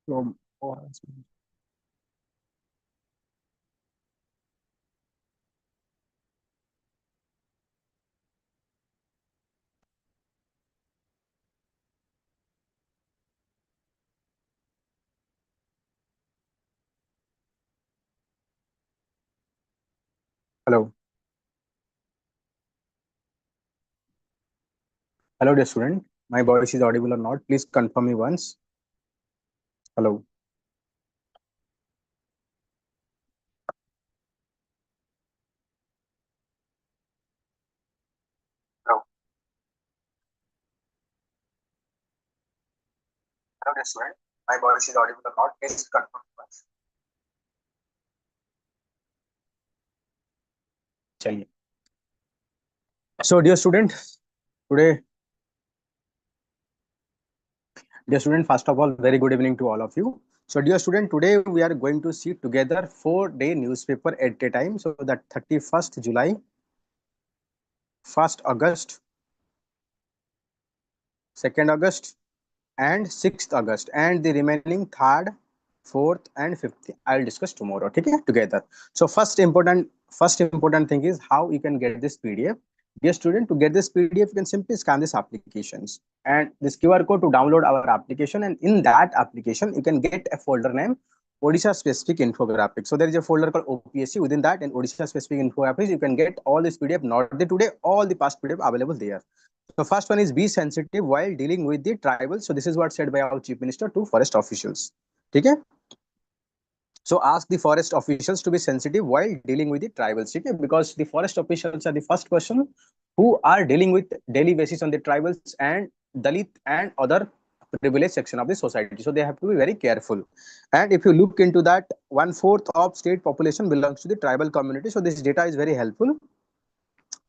from Hello. Hello, dear student. My voice is audible or not? Please confirm me once. Hello. Hello. Hello, dear student. My voice is audible or not? Please confirm me once. चलिए. So, today, dear student, first of all, very good evening to all of you. So, dear student, today we are going to see together 4-day newspaper at a time. So, that 31st July, 1st August, 2nd August, and 6th August, and the remaining 3rd, 4th, and 5th. I'll discuss tomorrow. Okay, together. So, first important thing is how you can get this PDF. Dear student, to get this PDF, you can simply scan this applications and this QR code to download our application. And in that application, you can get a folder name Odisha specific infographics. So there is a folder called OPSC. Within that, in Odisha specific infographics, you can get all this PDF, not the today, all the past PDF available there. So first one is be sensitive while dealing with the tribals. So this is what said by our chief minister to forest officials. Okay. So ask the forest officials to be sensitive while dealing with the tribals, okay? Because the forest officials are the first person who are dealing with daily basis on the tribals and Dalit and other privileged section of the society. So they have to be very careful. And if you look into that, 1/4 of state population belongs to the tribal community. So this data is very helpful.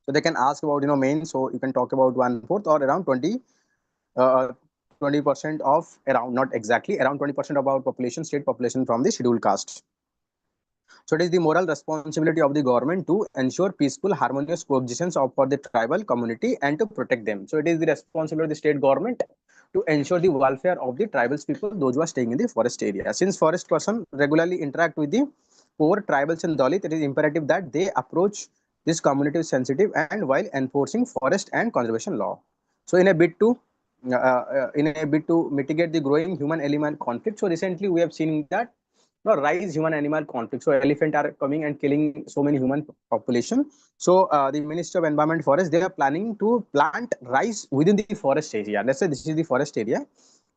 So they can ask about main. So you can talk about 1/4 or around 20% of around, not exactly, around 20% of our population, state population from the scheduled caste. So it is the moral responsibility of the government to ensure peaceful, harmonious coexistence of for the tribal community and to protect them. So it is the responsibility of the state government to ensure the welfare of the tribal people, those who are staying in the forest area. Since forest person regularly interact with the poor tribals and Dalit, it is imperative that they approach this community sensitive and while enforcing forest and conservation law. So in a bit to mitigate the growing human animal conflict. So recently we have seen that rise human animal conflict. So elephant are coming and killing so many human population. So the Ministry of Environment Forest, they are planning to plant rice within the forest area. Let's say this is the forest area.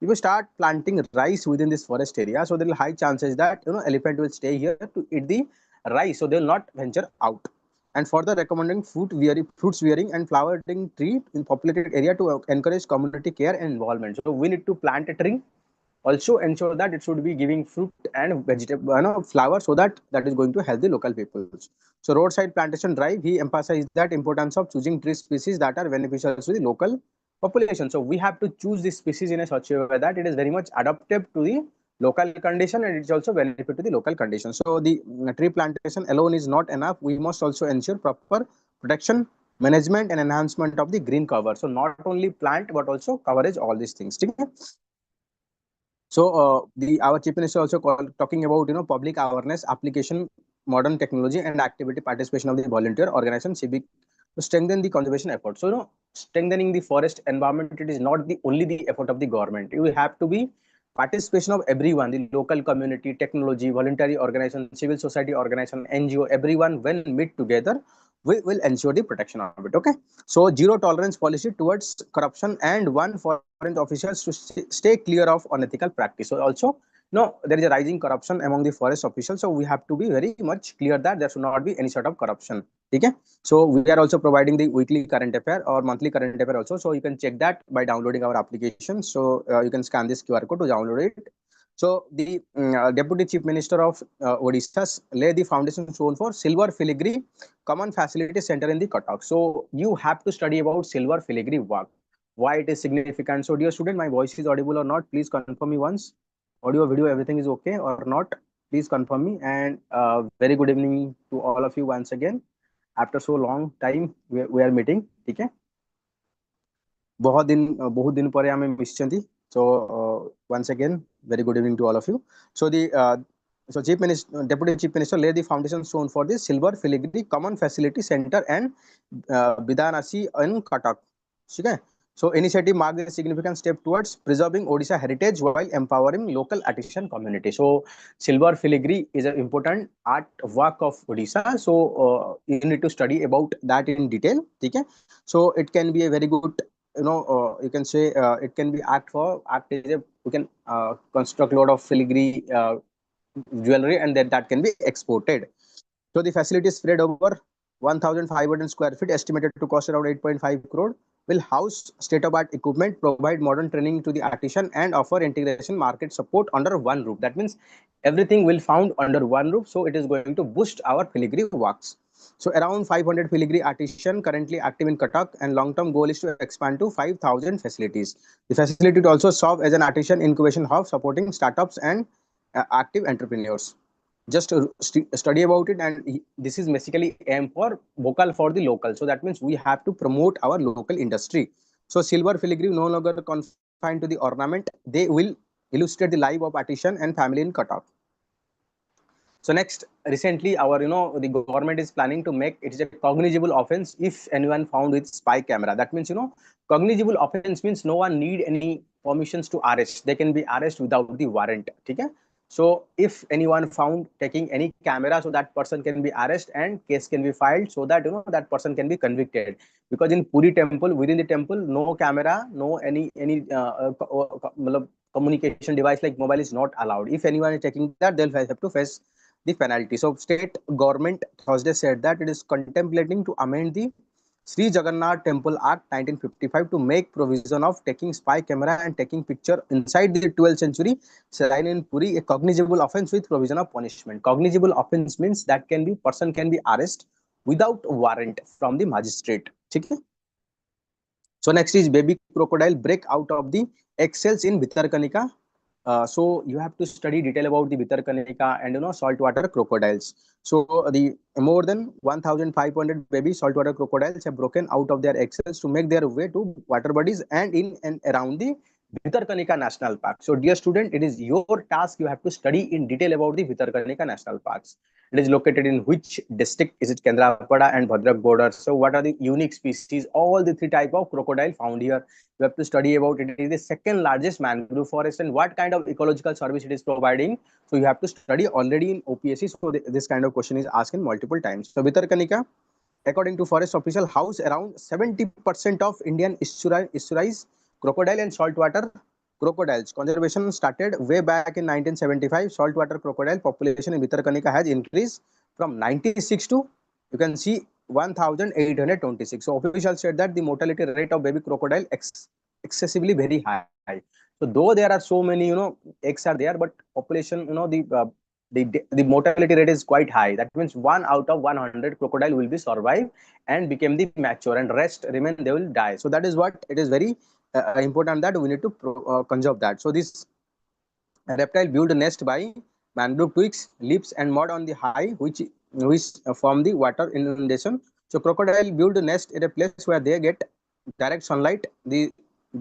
If you start planting rice within this forest area, so there will high chances that elephant will stay here to eat the rice. So they will not venture out. And further recommending fruits bearing and flowering tree in populated area to encourage community care and involvement. So we need to plant a tree, also ensure that it should be giving fruit and vegetable flower, so that is going to help the local peoples. So roadside plantation drive, he emphasized that importance of choosing tree species that are beneficial to the local population. So we have to choose this species in a such a way that it is very much adaptive to the local condition and it's also benefit to the local condition. So the tree plantation alone is not enough. We must also ensure proper protection, management and enhancement of the green cover. So not only plant but also coverage all these things. So the our chief minister also talking about public awareness, application, modern technology, and activity participation of the volunteer organization, civic to strengthen the conservation effort. So strengthening the forest environment, it is not the only the effort of the government. You have to be participation of everyone, the local community, technology, voluntary organization, civil society organization, NGO, everyone when meet together, we will ensure the protection of it. Okay. So zero tolerance policy towards corruption and one foreign officials to stay clear of unethical practice. So also, there is a rising corruption among the forest officials. So we have to be very much clear that there should not be any sort of corruption. Okay. So we are also providing the weekly current affair or monthly current affair also. So you can check that by downloading our application. So you can scan this QR code to download it. So the Deputy Chief Minister of Odisha lay the foundation stone for Silver Filigree Common Facility Center in the Cuttack. So you have to study about silver filigree work, why it is significant. So dear student, my voice is audible or not? Please confirm me once. Audio, video, everything is okay or not? Please confirm me. And very good evening to all of you once again. After so long time, we are meeting. ठीक है? बहुत दिन पर आमे मिसिचंती. So once again, very good evening to all of you. So Chief Minister, Deputy Chief Minister laid the foundation stone for the Silver Filigree Common Facility Center and Bidanasi in Cuttack. Okay. So initiative marked a significant step towards preserving Odisha heritage while empowering local artisan community. So silver filigree is an important art work of Odisha. So you need to study about that in detail. Okay. So it can be a very good, you can say it can be act as a, you can construct a lot of filigree jewelry, and then that can be exported. So the facility is spread over 1,500 square feet, estimated to cost around 8.5 crore, will house state-of-art equipment, provide modern training to the artisan, and offer integration market support under one roof. That means everything will found under one roof. So it is going to boost our filigree works. So around 500 filigree artisan currently active in Cuttack, and long-term goal is to expand to 5,000 facilities. The facility will also serve as an artisan incubation hub, supporting startups and active entrepreneurs. Just study about it, and this is basically aim for vocal for the local. So that means we have to promote our local industry. So silver filigree no longer confined to the ornament, they will illustrate the life of artisan and family in Cuttack. So next, recently our the government is planning to make it is a cognizable offense if anyone found with spy camera. That means cognizable offense means no one need any permissions to arrest, they can be arrested without the warrant. Okay. So if anyone found taking any camera, so that person can be arrested and case can be filed, so that that person can be convicted. Because in Puri temple, within the temple, no camera, no any communication device like mobile is not allowed. If anyone is taking that, they'll have to face the penalty. So state government Thursday said that it is contemplating to amend the Sri Jagannath Temple Act 1955 to make provision of taking spy camera and taking picture inside the 12th century shrine in Puri a cognizable offense with provision of punishment. Cognizable offense means that person can be arrested without warrant from the magistrate. Okay? So next is baby crocodile break out of the eggshells in Bhitarkanika. So you have to study detail about the Bhitarkanika and saltwater crocodiles. So the more than 1,500 baby saltwater crocodiles have broken out of their eggshells to make their way to water bodies and in and around the Bhitarkanika National Park. So dear student, it is your task. You have to study in detail about the Bhitarkanika National Parks. It is located in which district? Is it Kendrapada and Bhadrak border? So what are the unique species? All the three type of crocodile found here. You have to study about it. It is the second largest mangrove forest, and what kind of ecological service it is providing. So you have to study already in OPSC. So this kind of question is asked in multiple times. So Bhitarkanika, according to forest official, house around 70% of Indian estuaries, crocodile and saltwater crocodiles. Conservation started way back in 1975. Saltwater crocodile population in Bhitarkanika has increased from 96 to, you can see, 1,826. So officials said that the mortality rate of baby crocodile excessively very high. So though there are so many eggs are there, but population the mortality rate is quite high. That means 1 out of 100 crocodile will be survive and become the mature, and rest remain, they will die. So that is what it is very important that we need to conserve that. So this reptile build a nest by mangrove twigs, leaves, and mud on the high, which form the water inundation. So crocodile build a nest at a place where they get direct sunlight. The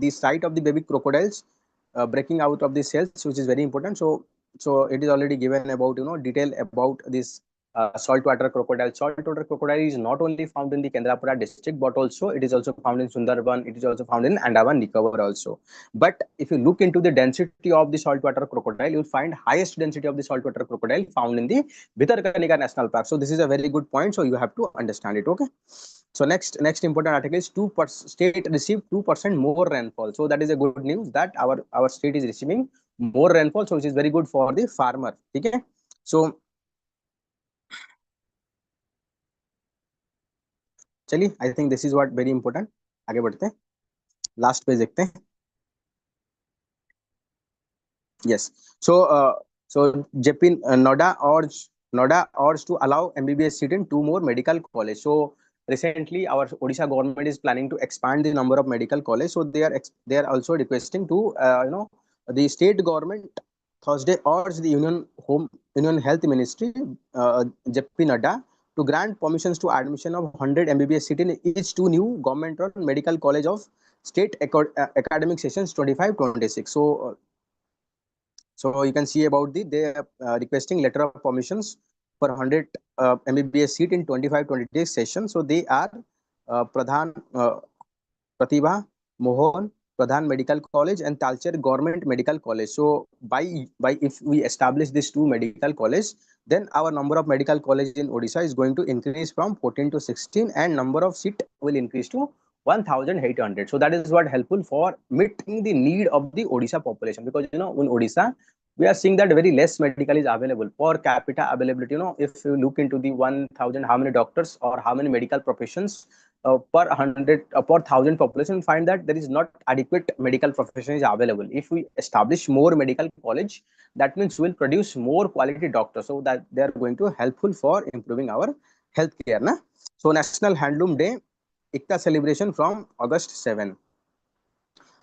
site of the baby crocodiles breaking out of the cells, which is very important. So it is already given about detail about this saltwater crocodile. Saltwater crocodile is not only found in the Kendrapada district, but also it is also found in Sundarban. It is also found in Andaman Nicobar also. But if you look into the density of the saltwater crocodile, you will find highest density of the saltwater crocodile found in the Bhitarkanika National Park. So this is a very good point. So you have to understand it. Okay. So next important article is state received 2% more rainfall. So that is a good news that our state is receiving more rainfall. So which is very good for the farmer. Okay. So चलिए, I think this is what very important. आगे बढ़ते हैं, last page देखते हैं. Yes. So JP Noida urged to allow MBBS seat in 2 more medical college. So recently our Odisha government is planning to expand the number of medical college. So they are also requesting to the state government Thursday urged the Union Health Ministry JP Nadda to grant permissions to admission of 100 MBBS seat in each 2 new government-run medical college of state academic sessions 25-26. So So you can see about they are requesting letter of permissions for 100 MBBS seat in 25-26 session. So they are Pradhan Pratibha Mohan Pradhan Medical College and Talcher Government Medical College. So by if we establish these two medical college, then our number of medical college in Odisha is going to increase from 14 to 16, and number of seat will increase to 1,800. So that is what helpful for meeting the need of the Odisha population, because in Odisha we are seeing that very less medical is available per capita availability. If you look into the 1,000, how many doctors or how many medical professions per 100 per 1,000 population, find that there is not adequate medical profession is available. If we establish more medical college, that means we'll produce more quality doctors, so that they are going to helpful for improving our healthcare na. So National Handloom Day Ikta celebration from August 7.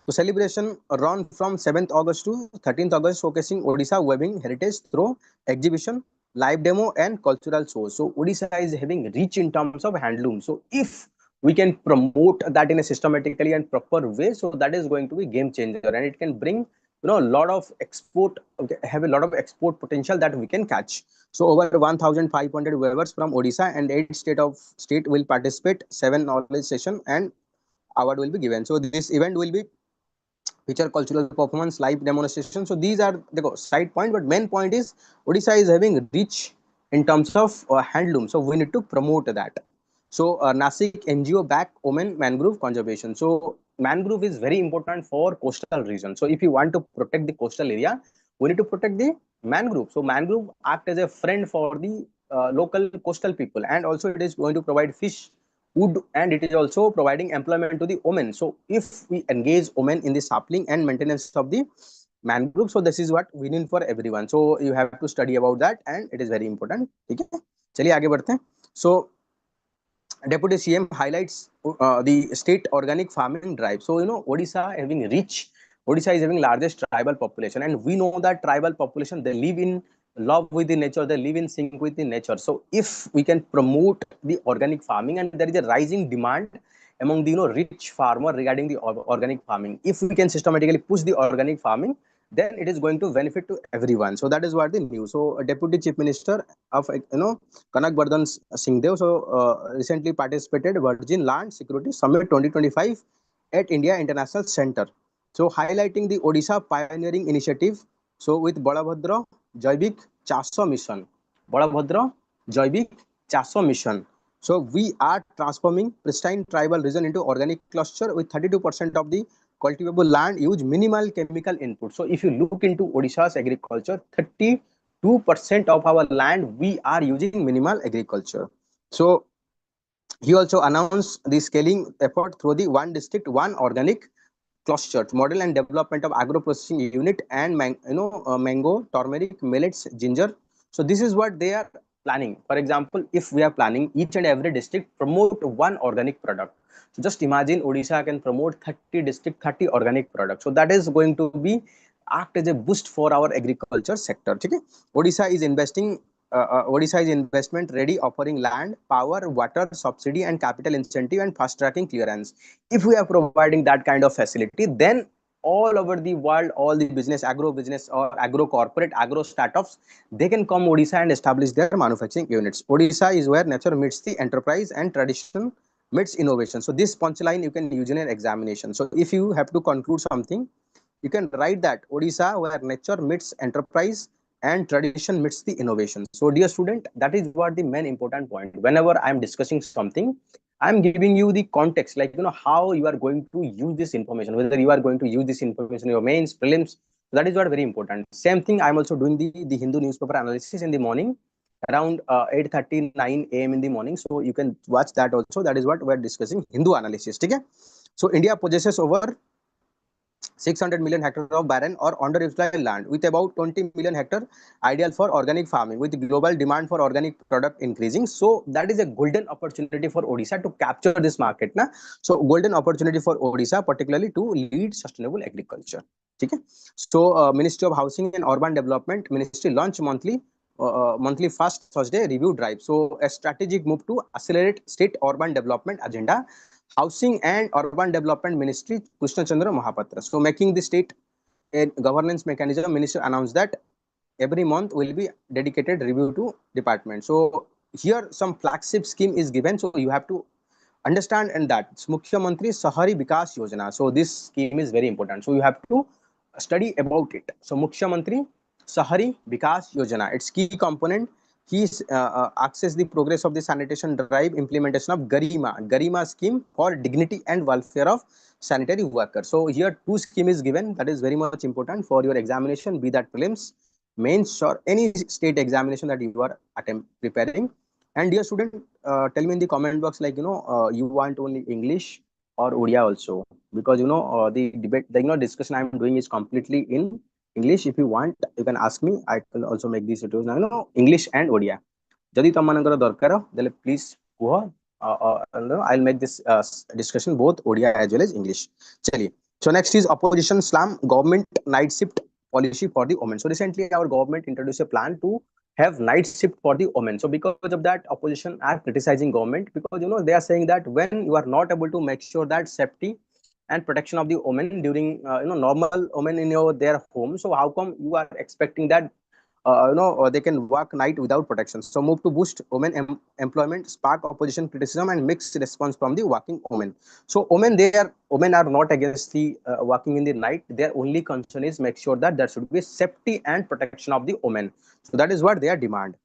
So celebration run from 7th August to 13th August, showcasing Odisha weaving heritage through exhibition, live demo, and cultural shows. So Odisha is having rich in terms of handloom. So if we can promote that in a systematically and proper way, so that is going to be game changer, and it can bring a lot of export, have a lot of export potential that we can catch. So over 1,500 weavers from Odisha and 8 state will participate, 7 knowledge session, and award will be given. So this event will be feature cultural performance, live demonstration. So these are the side point, but main point is Odisha is having rich in terms of handloom. So we need to promote that. So Nasik NGO back women mangrove conservation. So mangrove is very important for coastal region. So if you want to protect the coastal area, we need to protect the mangrove. So mangrove act as a friend for the local coastal people, and also it is going to provide fish, wood, and it is also providing employment to the women. So if we engage women in the sapling and maintenance of the mangrove, so this is what we need for everyone. So you have to study about that, and it is very important. Okay, चलिए आगे बढ़ते हैं. So Deputy CM highlights the state organic farming drive. So Odisha is having largest tribal population, and we know that tribal population, they live in love with the nature, they live in sync with the nature. So if we can promote the organic farming, and there is a rising demand among the rich farmer regarding the organic farming, if we can systematically push the organic farming, then it is going to benefit to everyone. So that is what the news. So Deputy Chief Minister of Kanak Bardhan Singh Dev, so recently participated Virgin Land Security Summit 2025 at India International Center. So highlighting the Odisha pioneering initiative. So with Balabhadra Jaivik Chaso Mission, Balabhadra Jaivik Chaso Mission. So we are transforming pristine tribal region into organic cluster with 32% of the cultivable land use minimal chemical input. So if you look into Odisha's agriculture, 32% of our land we are using minimal agriculture. So he also announced the scaling effort through the one district, one organic cluster model and development of agro processing unit and mango, turmeric, millets, ginger. So this is what they are planning. For example, if we are planning each and every district promote one organic product. So just imagine Odisha can promote 30 district, 30 organic products. So that is going to be act as a boost for our agriculture sector. Okay? Odisha is investment ready, offering land, power, water, subsidy, and capital incentive and fast tracking clearance. If we are providing that kind of facility, then all over the world, all the business, agro business or agro corporate, agro startups, they can come Odisha and establish their manufacturing units. Odisha is where nature meets the enterprise and tradition meets innovation. So this punchline you can use in an examination. So if you have to conclude something, you can write that Odisha where nature meets enterprise and tradition meets the innovation. So dear student, that is what the main important point. Whenever I am discussing something, I am giving you the context, like how you are going to use this information, whether you are going to use this information in your mains, prelims. That is what very important. Same thing, I am also doing the Hindu newspaper analysis in the morning around 8:30 9 a.m. in the morning. So you can watch that also. That is what we are discussing, Hindu analysis. Okay? So India possesses over 600 million hectares of barren or underutilized land with about 20 million hectares ideal for organic farming, with global demand for organic product increasing. So that is a golden opportunity for Odisha to capture this market. Na? So golden opportunity for Odisha particularly to lead sustainable agriculture. Okay? So Ministry of Housing and Urban Development Ministry launch monthly first Thursday review drive. So a strategic move to accelerate state urban development agenda. Housing and Urban Development Ministry, Krishna Chandra Mahapatra. So making the state a governance mechanism, minister announced that every month will be dedicated review to department. So here some flagship scheme is given. So you have to understand and that it's Mukhyamantri Sahari Vikas Yojana. So this scheme is very important. So you have to study about it. So Mukhyamantri Sahari Vikas Yojana. Its key component. He access the progress of the sanitation drive implementation of Garima scheme for dignity and welfare of sanitary workers. So here two scheme is given that is very much important for your examination, be that prelims, mains or any state examination that you are preparing. And dear student, tell me in the comment box, like, you want only English or Odia also, because the debate, the discussion I'm doing is completely in English. If you want, you can ask me. I can also make these videos now, English and Odia. Jadi ତମମାନଙ୍କର ଦରକାର ଦେଲେ please କୁହ. I'll make this discussion both Odia as well as English. चलिए. So next is opposition slum government night shift policy for the women. So recently our government introduced a plan to have night shift for the women. So because of that, opposition are criticizing government because they are saying that when you are not able to make sure that safety and protection of the women during normal women in their home, so how come you are expecting that they can work night without protection? So move to boost women employment, spark opposition criticism and mixed response from the working women. So women are not against the working in the night. Their only concern is make sure that there should be safety and protection of the women. So that is what they are demand.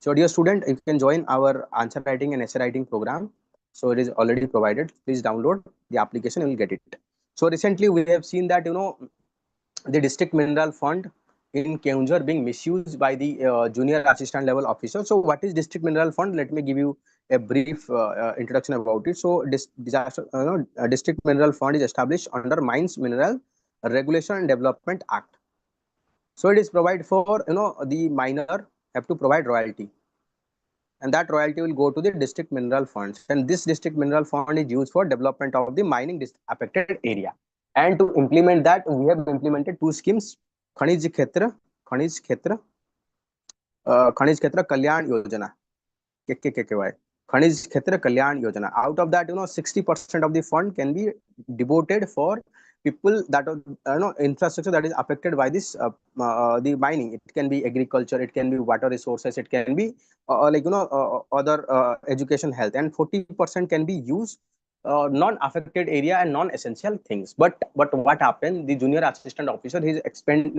So dear student, you can join our answer writing and essay writing program. So it is already provided. Please download the application, you will get it. So recently we have seen that the district mineral fund in Keonjhar being misused by the junior assistant level officer. So what is district mineral fund? Let me give you a brief introduction about it. So district mineral fund is established under Mines Mineral Regulation and Development Act. So it is provide for the miner have to provide royalty, and that royalty will go to the district mineral funds, and this district mineral fund is used for development of the mining affected area. And to implement that, we have implemented two schemes: खनिज क्षेत्र kalyan yojana, KKKY, खनिज क्षेत्र kalyan yojana. Out of that 60% of the fund can be devoted for people that infrastructure that is affected by this the mining. It can be agriculture, it can be water resources, it can be other education, health, and 40% can be used non-affected area and non-essential things. But what happened, the junior assistant officer, his expend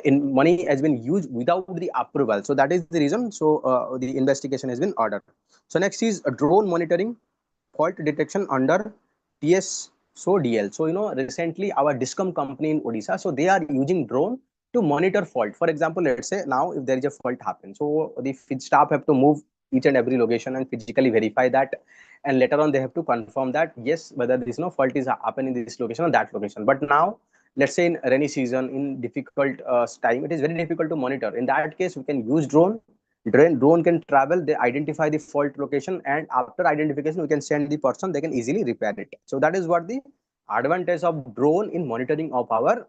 in money has been used without the approval. So that is the reason. So the investigation has been ordered. So next is drone monitoring fault detection under TS. So DL. So recently our Discom company in Odisha, so they are using drone to monitor fault. For example, let's say now if there is a fault happen, so the staff have to move each and every location and physically verify that, and later on they have to confirm that yes, whether this fault is happening in this location or that location. But now let's say in rainy season, in difficult time, it is very difficult to monitor. In that case, we can use drone. Drone can travel, they identify the fault location, and after identification we can send the person, they can easily repair it. So that is what the advantage of drone in monitoring of our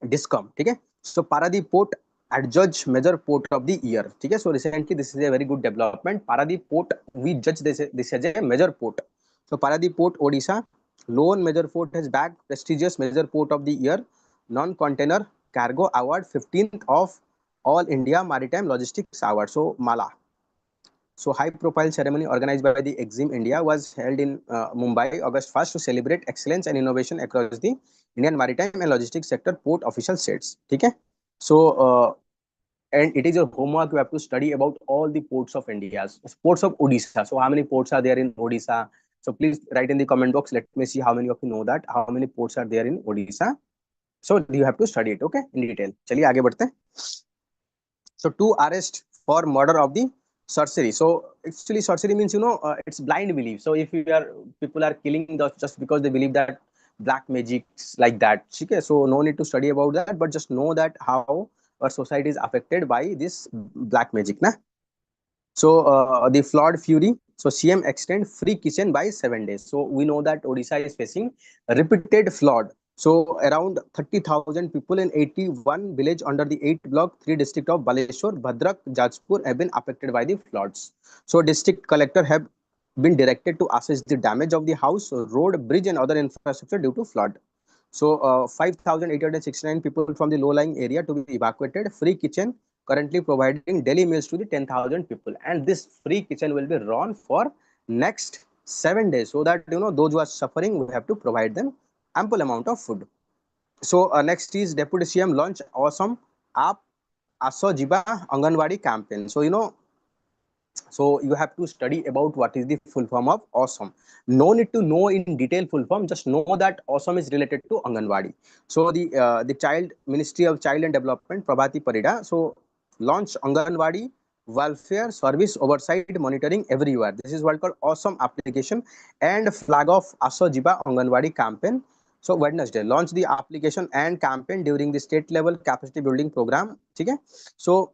Discom. Okay, so Paradip Port adjudged major port of the year. Okay, so recently this is a very good development. Paradip Port, we judge this as a major port. So Paradip Port, Odisha, lone major port has bagged prestigious major port of the year non-container cargo award, 15th of All India Maritime Logistics Award. So Mala. So high-profile ceremony organized by the Exim India was held in Mumbai, August 1st, to celebrate excellence and innovation across the Indian maritime and logistics sector port official states. Okay, so and it is your homework. You have to study about all the ports of India, ports of Odisha. So how many ports are there in Odisha? So please write in the comment box. Let me see how many of you know that. How many ports are there in Odisha? So you have to study it, okay, in detail. चलिए आगे बढ़ते हैं. So two arrests for murder of the sorcery. So actually sorcery means it's blind belief. So if people are killing just because they believe that black magics like that. Okay, so no need to study about that, but just know that how our society is affected by this black magic, na? So the flood fury. So CM extend free kitchen by 7 days. So we know that Odisha is facing repeated flood. So around 30,000 people in 81 village under the 8 block 3 district of Baleshwar, Bhadrak, Jajpur have been affected by the floods. So district collector have been directed to assess the damage of the house, road, bridge and other infrastructure due to flood. So 5,869 people from the low-lying area to be evacuated. Free kitchen currently providing daily meals to the 10,000 people, and this free kitchen will be run for next 7 days, so that those who are suffering, we have to provide them ample amount of food. So next is Deputy CM launch awesome app Aso Jiba Anganwadi campaign. So so you have to study about what is the full form of awesome. No need to know in detail full form, just know that awesome is related to Anganwadi. So the child Ministry of Child and Development, Prabhati Parida, so launch Anganwadi welfare service oversight monitoring everywhere. This is what called awesome application and flag of Aso Jiba Anganwadi campaign. So Wednesday launch the application and campaign during the state level capacity building program. Okay. So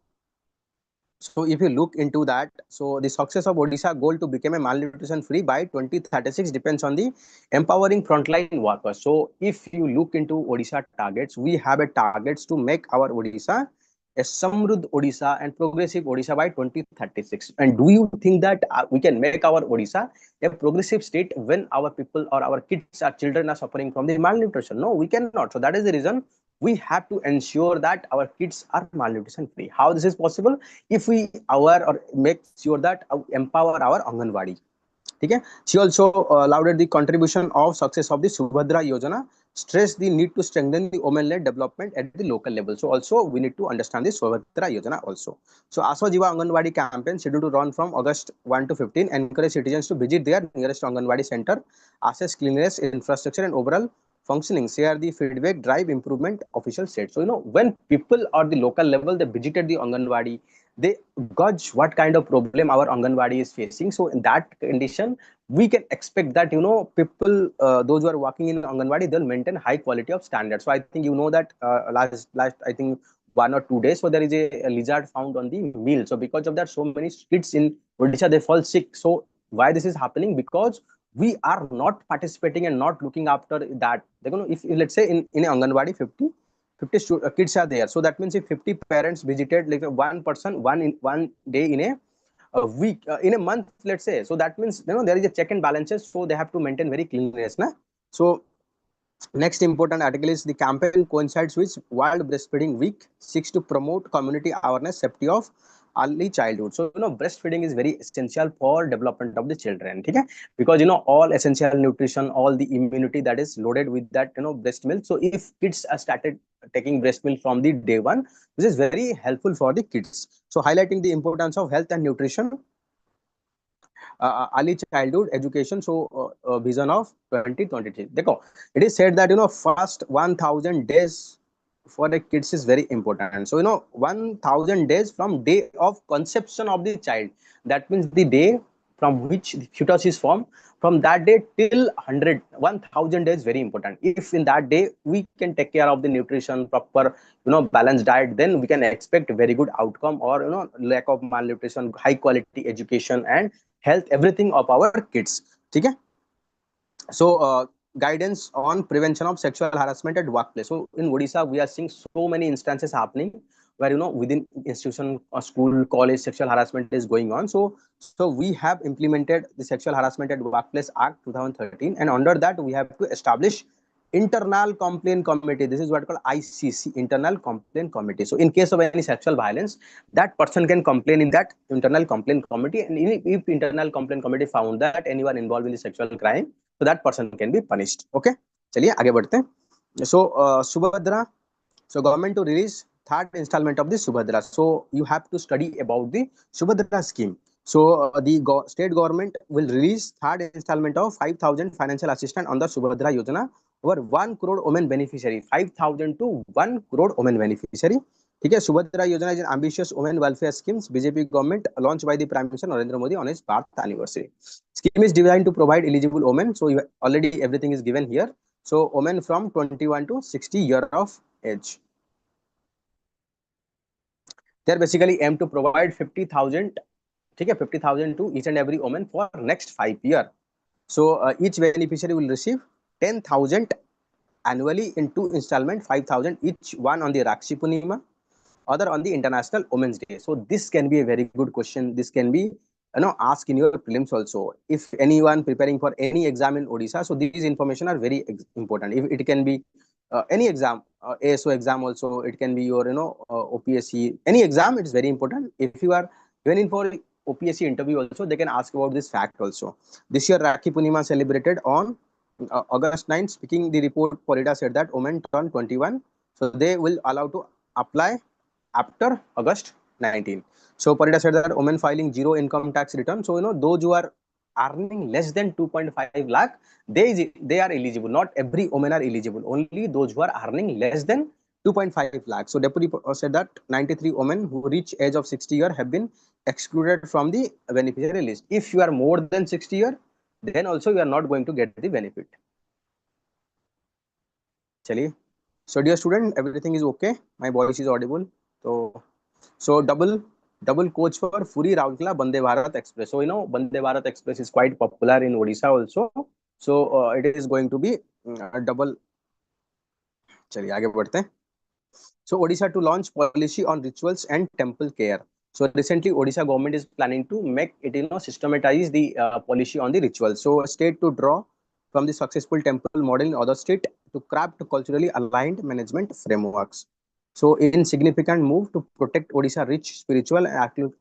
if you look into that, so the success of Odisha goal to become a malnutrition free by 2036 depends on the empowering frontline workers. So if you look into Odisha targets, we have a targets to make our Odisha a Samrudh Odisha and progressive Odisha by 2036. And do you think that we can make our Odisha a progressive state when our people or our kids, our children are suffering from the malnutrition? No, we cannot. So that is the reason we have to ensure that our kids are malnutrition free. How this is possible? If we aware or make sure that empower our Anganwadi. Okay. She also lauded the contribution of success of the Subhadra Yojana, stressed the need to strengthen the women-led development at the local level. So also we need to understand the Subhadra Yojana also. So Aso Jiva Anganwadi campaign scheduled to run from August 1 to 15, encourage citizens to visit their nearest Anganwadi center, assess cleanliness, infrastructure and overall functioning, share the feedback, drive improvement, official said. So when people at the local level, they visited the Anganwadi, they gauge what kind of problem our Anganwadi is facing. So in that condition, we can expect that people, those who are working in Anganwadi, they'll maintain high quality of standards. So I think that last I think 1 or 2 days, so there is a lizard found on the meal. So because of that, so many kids in Odisha, they fall sick. So why this is happening? Because we are not participating and not looking after that. They're going to, if let's say in Anganwadi 50 kids are there, so that means if 50 parents visited, like one person one day in a week, in a month, let's say, so that means there is a check and balances, so they have to maintain very cleanliness na. So next important article is the campaign coincides with World Breastfeeding Week, seeks to promote community awareness, safety of early childhood. So breastfeeding is very essential for development of the children. Okay? Because all essential nutrition, all the immunity that is loaded with that breast milk. So if kids are started taking breast milk from the day one, this is very helpful for the kids. So highlighting the importance of health and nutrition, early childhood education. So vision of 2023. Dekho, it is said that first 1,000 days for the kids is very important. So 1,000 days from day of conception of the child, that means the day from which the fetus is formed, from that day till 1,000 days very important. If in that day we can take care of the nutrition, proper balanced diet, then we can expect very good outcome, or lack of malnutrition, high quality education and health, everything of our kids. Okay. So guidance on prevention of sexual harassment at workplace. So in Odisha, we are seeing so many instances happening where within institution or school, college, sexual harassment is going on. So we have implemented the Sexual Harassment at Workplace Act 2013, and under that we have to establish internal complaint committee. This is what called ICC, internal complaint committee. So in case of any sexual violence, that person can complain in that internal complaint committee, and if internal complaint committee found that anyone involved in the sexual crime, so that person can be punished. Okay, चलिए आगे बढ़ते हैं. So Subhadra, so government to release third installment of the Subhadra. So you have to study about the Subhadra scheme. So the state government will release third installment of 5,000 financial assistance on the Subhadra Yojana over 1 crore women beneficiary, 5,000 to 1 crore women beneficiary. ठीक है. Subhadra Yojana is an ambitious women welfare schemes BJP government launched by the Prime Minister Narendra Modi on his birth anniversary. Scheme is designed to provide eligible women. So already everything is given here. So women from 21 to 60 year of age. They are basically aim to provide 50,000, 50,000 to each and every woman for next 5 years. So each beneficiary will receive 10,000 annually in 2 installment, 5,000 each, one on the Rakshi Punima, other on the International Women's Day. So this can be a very good question. This can be ask in your prelims also. If anyone preparing for any exam in Odisha, so these information are very important. If it can be any exam, ASO exam also, it can be your OPSC, any exam, it is very important. If you are even in for OPSC interview also, they can ask about this fact also. This year Rakhi Punima celebrated on August 9th. Speaking the report, Polita said that women turn 21, so they will allow to apply after August 19. So Parida said that women filing zero income tax return. So those who are earning less than 2.5 lakh, they are eligible. Not every women are eligible. Only those who are earning less than 2.5 lakh. So Deputy said that 93 women who reach age of 60 year have been excluded from the beneficiary list. If you are more than 60 year, then also you are not going to get the benefit. Chaliye. So dear student, everything is okay. My voice is audible. So double coach for Puri Raurkela Bande Bharat Express. So Bande Bharat Express is quite popular in Odisha also. So it is going to be double. चलिए आगे बढ़ते हैं. So Odisha to launch policy on rituals and temple care. So recently Odisha government is planning to make it systematize the policy on the rituals. So a state to draw from the successful temple model in other state to craft culturally aligned management frameworks. So in significant move to protect Odisha rich spiritual and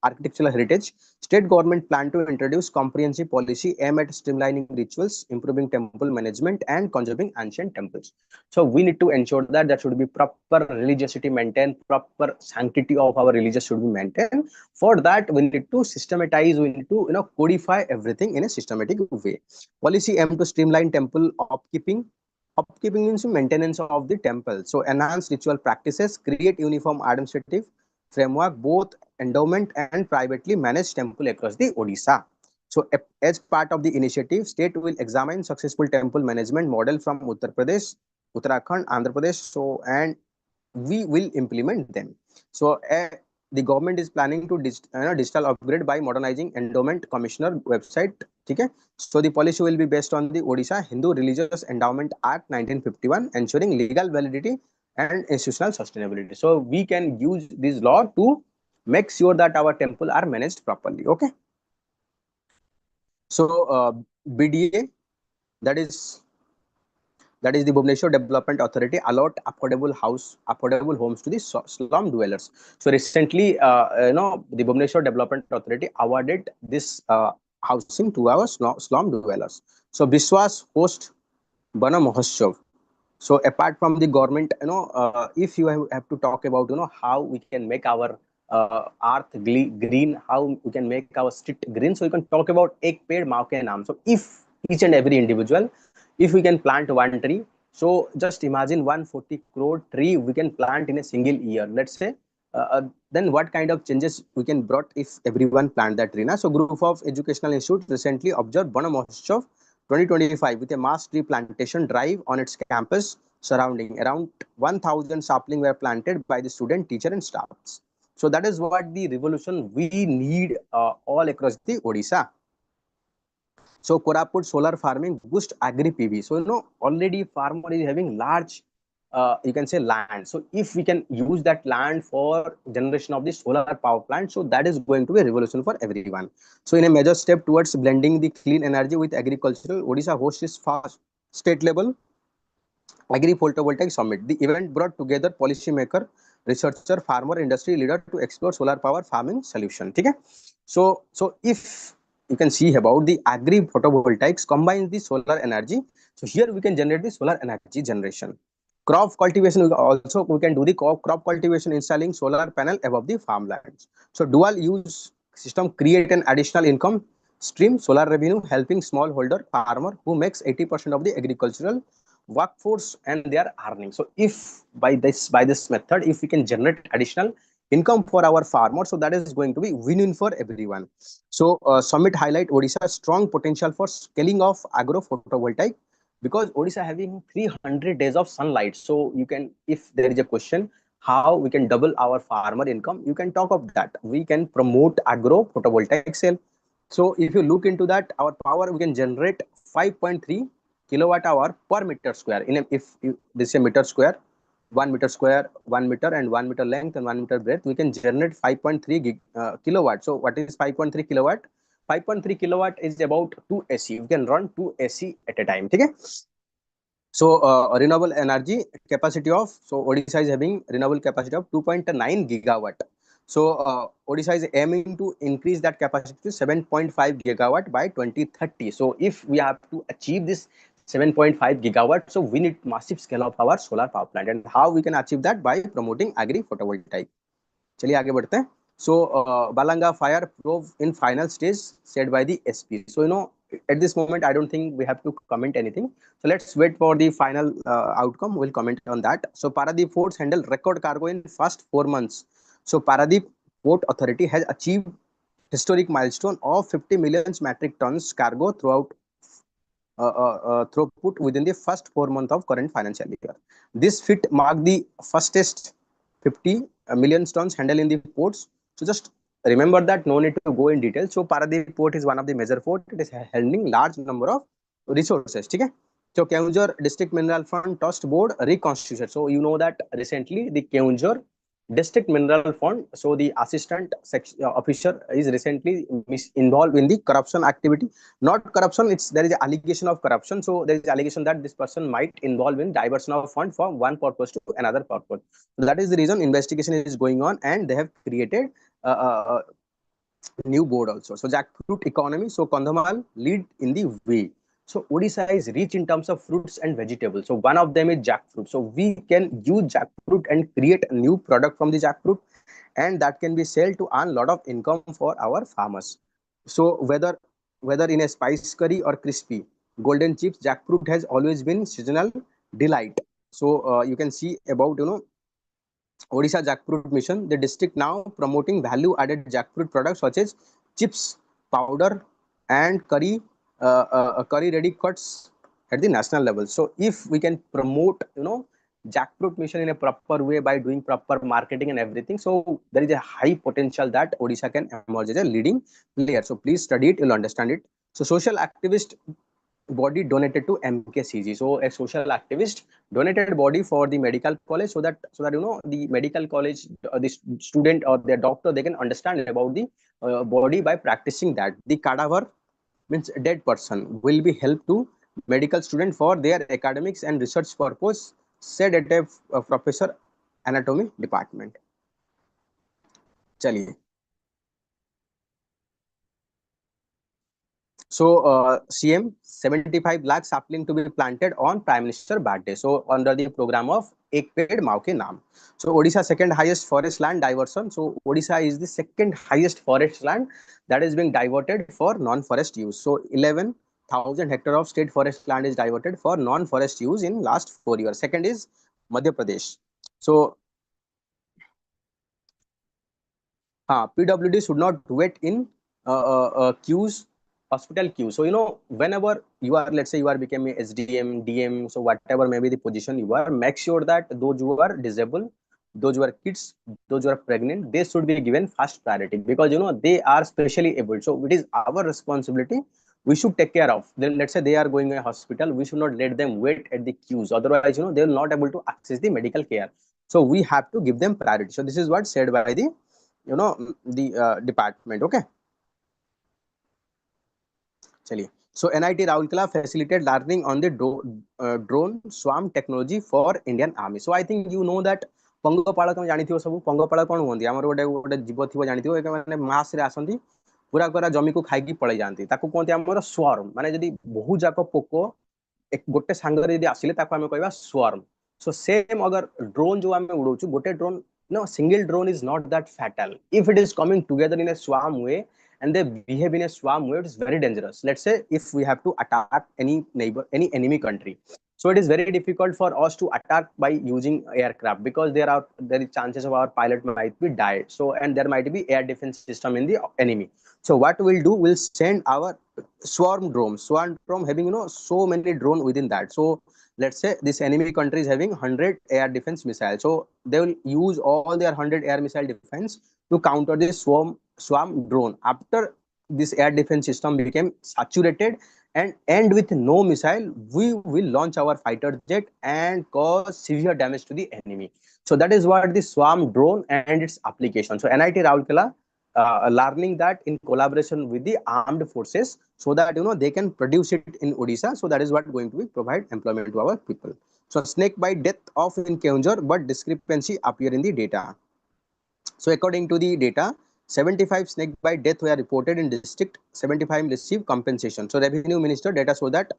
architectural heritage, state government plan to introduce comprehensive policy aimed at streamlining rituals, improving temple management and conserving ancient temples. So we need to ensure that there should be proper religiosity maintained, proper sanctity of our religious should be maintained. For that, we need to systematize, we need to codify everything in a systematic way. Policy aim to streamline temple upkeeping. Upkeeping means maintenance of the temple. So enhance ritual practices, create uniform administrative framework, both endowment and privately managed temple across the Odisha. So as part of the initiative, state will examine successful temple management model from Uttar Pradesh, Uttarakhand, Andhra Pradesh. So and we will implement them. So the government is planning to digital upgrade by modernizing endowment commissioner website. Okay. So the policy will be based on the Odisha Hindu Religious Endowment Act 1951, ensuring legal validity and institutional sustainability. So we can use this law to make sure that our temple are managed properly. Okay. So BDA, that is the Bhubaneswar Development Authority allot affordable homes to the slum dwellers. So recently, the Bhubaneswar Development Authority awarded this housing to our slum dwellers. So Biswas host Bana Mahotsav. So apart from the government, if you have to talk about, how we can make our earth green, how we can make our street green. So you can talk about ek ped maa ke naam. So if each and every individual, if we can plant one tree, so just imagine 140 crore tree we can plant in a single year. Let's say, then what kind of changes we can brought if everyone plant that tree? So group of educational institute recently observed Bana Mahotsav 2025 with a mass tree plantation drive on its campus surrounding. Around 1,000 saplings were planted by the student, teacher and staffs. So that is what the revolution we need all across the Odisha. So Koraput solar farming boost agri PV. So already farmer is having large, you can say land. So if we can use that land for generation of the solar power plant, so that is going to be a revolution for everyone. So in a major step towards blending the clean energy with agricultural, Odisha hosts its first state level agriphotovoltaic summit. The event brought together policymaker, researcher, farmer, industry leader to explore solar power farming solution. Okay? So if you can see about the agri-photovoltaics combines the solar energy. So here we can generate the solar energy generation. Crop cultivation, we can do the crop cultivation installing solar panel above the farmlands. So dual use system create an additional income stream, solar revenue helping smallholder farmer who makes 80% of the agricultural workforce and they are earning. So if by this method, if we can generate additional income for our farmers, so that is going to be win-win for everyone. So summit highlight Odisha's strong potential for scaling of agro photovoltaic because Odisha having 300 days of sunlight. So you can, if there is a question how we can double our farmer income, you can talk of that. We can promote agro photovoltaic cell. So if you look into that, our power we can generate 5.3 kilowatt hour per meter square. If this is a meter square, 1 meter square, 1 meter and 1 meter length and 1 meter breadth, we can generate 5.3 kilowatt. So what is 5.3 kilowatt? 5.3 kilowatt is about 2 AC. We can run 2 AC at a time. Okay. So renewable energy capacity of, so Odisha is having renewable capacity of 2.9 gigawatt. So Odisha is aiming to increase that capacity to 7.5 gigawatt by 2030. So if we have to achieve this 7.5 gigawatt, so we need massive scale of our solar power plant. And how we can achieve that? By promoting agri-photovoltaic. चलिए आगे बढ़ते हैं. So Balanga fire probe in final stage said by the SP. So at this moment I don't think we have to comment anything. So let's wait for the final outcome. We'll comment on that. So Paradeep ports handle record cargo in first 4 months. So Paradeep Port Authority has achieved historic milestone of 50 million metric tons cargo throughout throughput within the first 4 months of current financial year. This feat marked the fastest 50 million tons handled in the ports. So just remember that, no need to go in detail. So Paradeep port is one of the major port. It is handling large number of resources. Okay? So Keonjhar District Mineral Fund Trust Board reconstitution. So you know that recently the Keonjhar District Mineral Fund, so the assistant officer is recently involved in the corruption activity. Not corruption, it's there is an allegation of corruption. So there is allegation that this person might involve in diversion of fund from one purpose to another purpose. So that is the reason investigation is going on, and they have created new board also. So jackfruit economy. So Kandhamal lead in the way. So Odisha is rich in terms of fruits and vegetables. So one of them is jackfruit. So we can use jackfruit and create a new product from the jackfruit, and that can be sold to earn a lot of income for our farmers. So whether in a spice curry or crispy golden chips, jackfruit has always been seasonal delight. So you can see about Odisha Jackfruit Mission, the district now promoting value-added jackfruit products such as chips, powder, and curry-ready cuts at the national level. So, if we can promote, jackfruit mission in a proper way by doing proper marketing and everything, so there is a high potential that Odisha can emerge as a leading player. So, please study it; you'll understand it. So, social activist body donated to MKCG. So a social activist donated body for the medical college, so that the medical college, the student or the doctor, they can understand about the body by practicing that. The cadaver means dead person will be helped to medical student for their academics and research purpose, said at a professor anatomy department. चलिए. So CM 75 lakh sapling to be planted on Prime Minister birthday. So under the program of Ek Ped Mao Ke Naam. So Odisha second highest forest land diversion. So Odisha is the second highest forest land that is being diverted for non-forest use. So 11,000 hectare of state forest land is diverted for non-forest use in last 4 years. Second is Madhya Pradesh. So PWD should not wait in queues, hospital queue. So whenever you are, let's say you are becoming SDM, DM, so whatever may be the position you are, make sure that those who are disabled, those who are kids, those who are pregnant, they should be given first priority, because they are specially able. So it is our responsibility. We should take care of them. Let's say they are going to a hospital, we should not let them wait at the queues. Otherwise, they will not able to access the medical care. So we have to give them priority. So this is what said by the department. Okay. चलिए. So NIT Raulkela facilitated learning on the drone swarm technology for Indian Army. So I think you know that पंगपाଳ ତମେ ଜାଣିଥିବ ସବୁ. पंगपाଳ କଣ ହୁଅନ୍ତି? ଆମର ଗୋଟେ ଜୀବ ଥିବ ଜାଣିଥିବ, ଏକ ମାନେ ମାସ ରେ ଆସନ୍ତି, ପୁରା ପୁରା ଜମିକୁ ଖାଇକି ପଳେଇ ଯାଆନ୍ତି. ତାକୁ କୁହନ୍ତି ଆମର ସ୍ୱାର୍ମ. ମାନେ ଯଦି ବହୁ ଯାକ ପୋକ ଗୋଟେ ସାଙ୍ଗରେ ଯଦି ଆସିଲେ ତାକୁ ଆମେ କହିବା ସ୍ୱାର୍ମ. So same अगर drone जो ଆମେ ଉଡଉଛୁ, ଗୋଟେ drone, single drone is not that fatal. If it is coming together in a swarm way and they behave in a swarm way, it is very dangerous. Let's say if we have to attack any neighbor, any enemy country, so it is very difficult for us to attack by using aircraft, because there is chances of our pilot might be died. So and there might be air defense system in the enemy. So what we'll do, we'll send our swarm drone having so many drone within that. So let's say this enemy country is having 100 air defense missiles, so they will use all their 100 air missile defense to counter this swarm drone. After this air defense system became saturated and end with no missile, we will launch our fighter jet and cause severe damage to the enemy. So that is what the swarm drone and its application. So NIT Raulkela learning that in collaboration with the armed forces, so that they can produce it in Odisha. So that is what going to be provide employment to our people. So snake bite death of in Keonjhar, but discrepancy appear in the data. So according to the data, 75 snake bite death were reported in district, 75 receive compensation. So revenue minister data show that,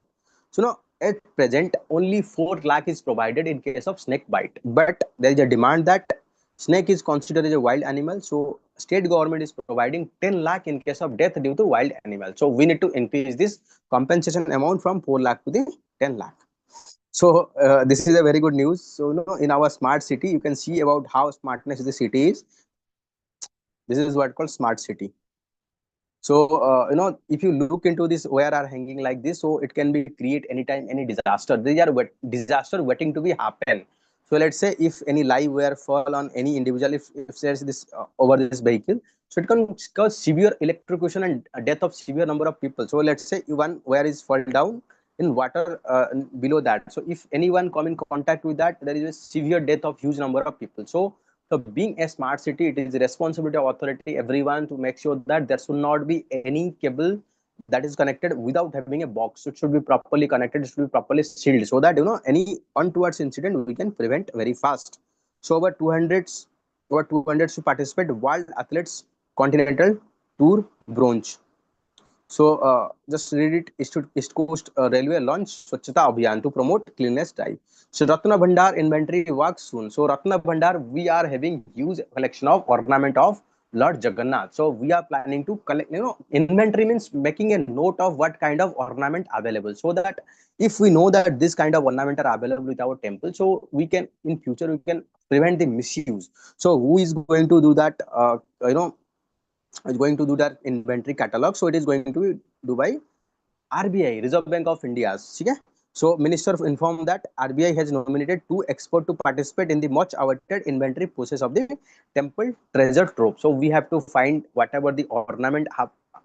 so now at present only 4 lakh is provided in case of snake bite, but there is a demand that snake is considered as a wild animal. So state government is providing 10 lakh in case of death due to wild animal. So we need to increase this compensation amount from 4 lakh to the 10 lakh. So this is a very good news. So in our smart city, you can see about how smartness the city is. This is what called smart city. So if you look into this wire are hanging like this, so it can be create anytime any disaster. These are disaster waiting to be happen. So let's say if any live wire fall on any individual, if there's this over this vehicle, so it can cause severe electrocution and death of severe number of people. So let's say one wire is fall down in water below that. So if anyone come in contact with that, there is a severe death of huge number of people. So being a smart city, it is the responsibility of authority, everyone, to make sure that there should not be any cable that is connected without having a box. It should be properly connected, it should be properly sealed, so that any untoward incident we can prevent very fast. So over 200 to participate World Athletes Continental Tour bronze. So just read it. East Coast Railway launch Swachhata Abhiyan to promote cleanliness drive. So Ratna Bhandar inventory works soon. So Ratna Bhandar, we are having huge collection of ornament of Lord Jagannath. So we are planning to collect, inventory means making a note of what kind of ornament available, so that if we know that this kind of ornament are available with our temple, so we can in future we can prevent the misuse. So who is going to do that? Is going to do that inventory catalog. So it is going to be do by RBI, Reserve Bank of India. Okay? So Minister informed that RBI has nominated 2 experts to participate in the much awaited inventory process of the temple treasure trove. So we have to find whatever the ornament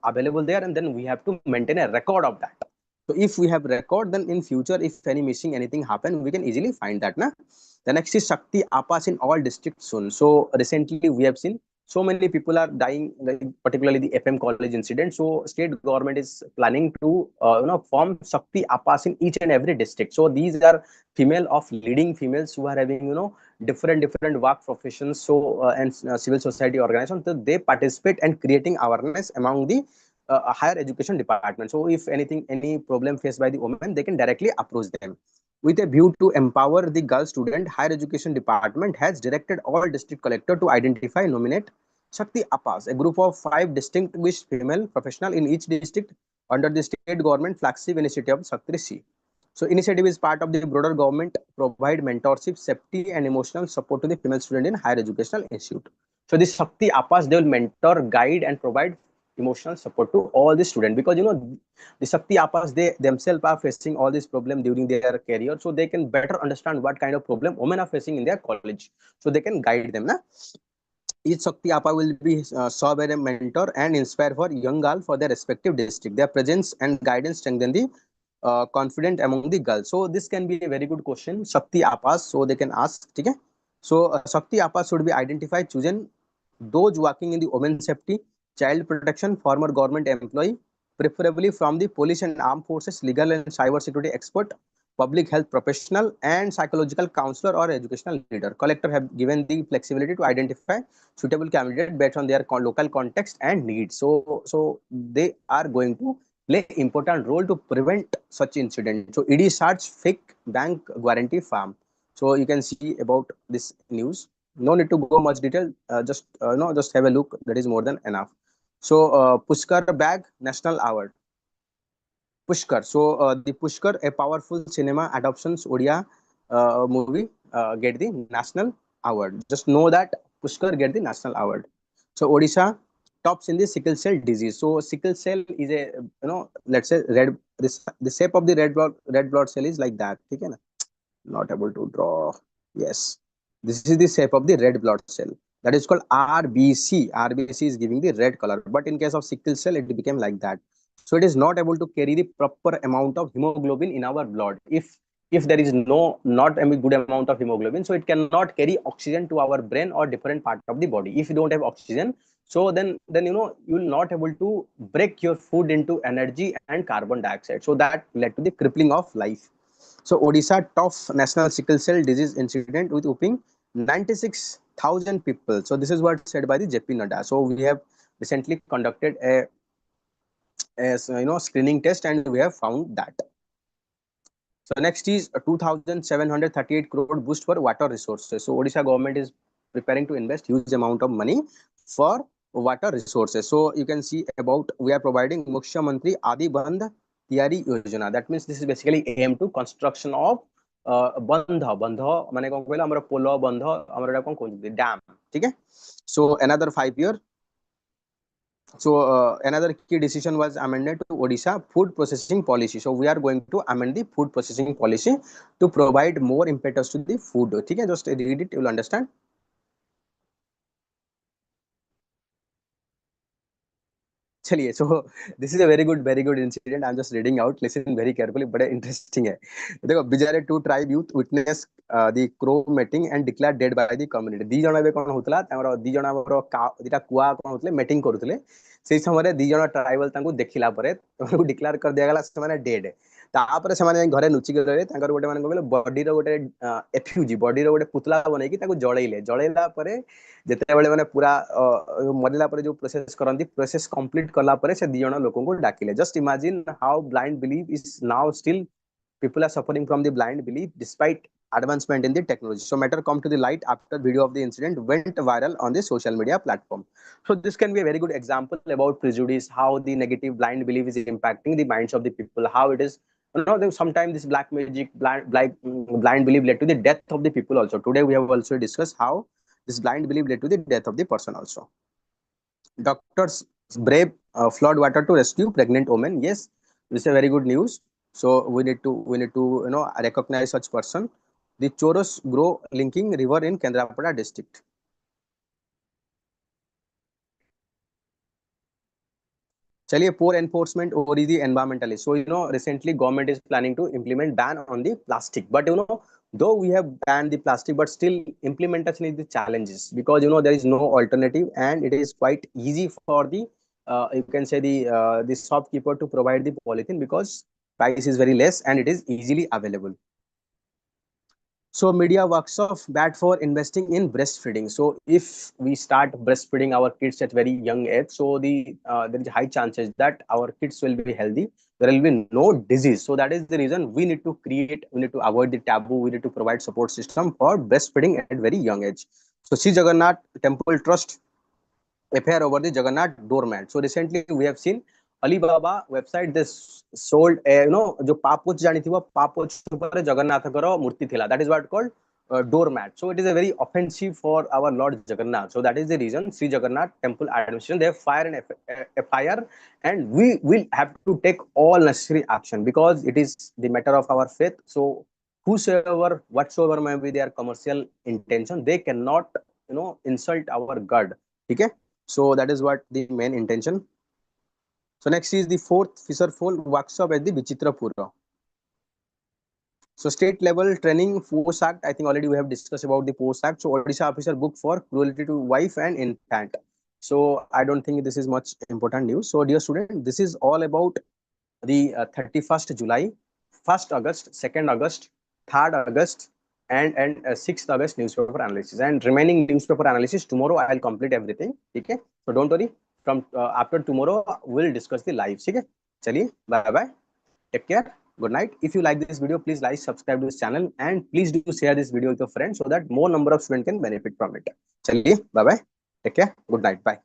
available there, and then we have to maintain a record of that. So if we have record, then in future, if any missing anything happen, we can easily find that. Na? The next is Shakti Apas in all districts soon. So recently we have seen so many people are dying, like particularly the FM college incident. So state government is planning to form Shakti Apas in each and every district. So these are female of leading females who are having different work professions. So and civil society organizations, so they participate and creating awareness among the higher education department. So if any problem faced by the women, they can directly approach them. With a view to empower the girl student, higher education department has directed all district collector to identify, nominate Shakti Apas, a group of 5 distinguished female professional in each district under the state government flagship initiative of Shakti C. So initiative is part of the broader government provide mentorship, safety and emotional support to the female student in higher educational institute. So this Shakti Apas, they will mentor, guide and provide emotional support to all the students, because the Shakti Apas, they themselves are facing all these problems during their career, so they can better understand what kind of problem women are facing in their college, so they can guide them. Na? Each Shakti Appa will be serve as a mentor and inspire for young girls for their respective district. Their presence and guidance strengthen the confident among the girls. So this can be a very good question. Shakti Appas, so they can ask. Okay? So Shakti Appas should be identified, chosen those working in the women's safety, child protection, former government employee, preferably from the police and armed forces, legal and cyber security expert, public health professional, and psychological counselor or educational leader. Collector have given the flexibility to identify suitable candidate based on their local context and needs. So they are going to play important role to prevent such incident. So ED starts fake bank guarantee farm. So you can see about this news. No need to go much detail. Just just have a look. That is more than enough. So Pushkar bag national award. Pushkar. So the Pushkar, a powerful cinema adoptions Odia movie, get the national award. Just know that Pushkar get the national award. So Odisha tops in the sickle cell disease. So sickle cell is a let's say red. This the shape of the red blood cell is like that. Okay, na? Not able to draw. Yes, this is the shape of the red blood cell. That is called RBC. RBC is giving the red color. But in case of sickle cell, it became like that. So it is not able to carry the proper amount of hemoglobin in our blood. If there is not a good amount of hemoglobin, so it cannot carry oxygen to our brain or different part of the body. If you don't have oxygen, so then you will not able to break your food into energy and carbon dioxide. So that led to the crippling of life. So Odisha top national sickle cell disease incident with whooping 96,000 people. So this is what said by the JP Nadda. So we have recently conducted a screening test, and we have found that. So next is a 2,738 crore boost for water resources. So Odisha government is preparing to invest huge amount of money for water resources. So you can see about we are providing Mukhya Mantri Adi Bandh Tiyari Yojana. That means this is basically aim to construction of बंध माने कौन कहला हमर पोलो बंध हमर कौन कहते dam. ठीक है. So another 5 year. So another key decision was amended to Odisha food processing policy. So we are going to amend the food processing policy to provide more impetus to the food. Okay, just read it, you will understand. चलिए, so this is a very good incident. I'm just reading out. Listen very carefully. बड़े interesting है. देखो, बिजारे two tribe youth witness the crow mating and declared dead by the community. दी जन कौन होतला तमरो दी जन हमरो दिटा कुआ कौन होतले मेटिंग करूतले. सेही समय दी जन ट्राइबल तांको देखिला परे तमरो डिक्लेयर कर दिया गला से माने डेड. तापरे से माने घरे नुची गले तांकर गोटे माने कहले बॉडी रो गोटे एफ्यूजी बॉडी रो गोटे पुतला बनै कि ताको जळैला परे ଯେତେବେଳେ ମାନେ ପୁରା ମରିଲା ପରେ ଯୋଉ ପ୍ରୋସେସ କରନ୍ତି ପ୍ରୋସେସ କମ୍ପ୍ଲିଟ କଲା ପରେ ସେ ଦି ଜଣ ଲୋକଙ୍କୁ ଡାକିଲେ. Just Imagine how blind believe is now steel people are suffering from the blind belief despite advancement in the technology. So matter come to the light after video of the incident went viral on the social media platform. So this can be a very good example about prejudice, how the negative blind belief is impacting the minds of the people, how it is sometimes this black magic blind belief led to the death of the people also. Today we have also discussed how this blind belief led to the death of the person also. Doctors brave flood water to rescue pregnant women. Yes, this is a very good news. So we need to recognize such person. The Choros grow linking river in Kendrapada district. चलिए, poor enforcement over the environmentalist. So recently government is planning to implement ban on the plastic, but though we have banned the plastic, but still implementation is the challenges, because there is no alternative, and it is quite easy for the you can say the shopkeeper to provide the polythene because price is very less and it is easily available. So media workshop bad for investing in breastfeeding. So if we start breastfeeding our kids at very young age, so there is high chances that our kids will be healthy. There will be no disease. So that is the reason we need to avoid the taboo. We need to provide support system for breastfeeding at very young age. So Sri Jagannath Temple Trust affair over the Jagannath doormat. So recently we have seen Alibaba website this sold जो पापोच जानी थी वो पापोच ऊपर जगन्नाथ करो मूर्ति थिला. That is what called doormat. So it is a very offensive for our Lord Jagannath. So that is the reason Sri Jagannath Temple Administration they have fired an FIR, and we will have to take all necessary action because it is the matter of our faith. So whosoever whatsoever may be their commercial intention, they cannot insult our God. Okay. So that is what the main intention. So next is the fourth Fisher Fall workshop at the Vichitrapura. So state level training Post Act. I think already we have discussed about the Post Act. So Odisha officer booked for cruelty to wife and infant. So I don't think this is much important news. So dear student, this is all about the 31st July, 1st August, 2nd August, 3rd August, and 6th August newspaper analysis. And remaining newspaper analysis tomorrow I will complete everything. Okay. So don't worry. From after tomorrow we'll discuss the live. Okay. Chaliye, bye bye. Take care. Good night. If you like this video, please like, subscribe to this channel, and please do share this video with your friends so that more number of students can benefit from it. Chaliye, bye bye. Take care. Good night. Bye.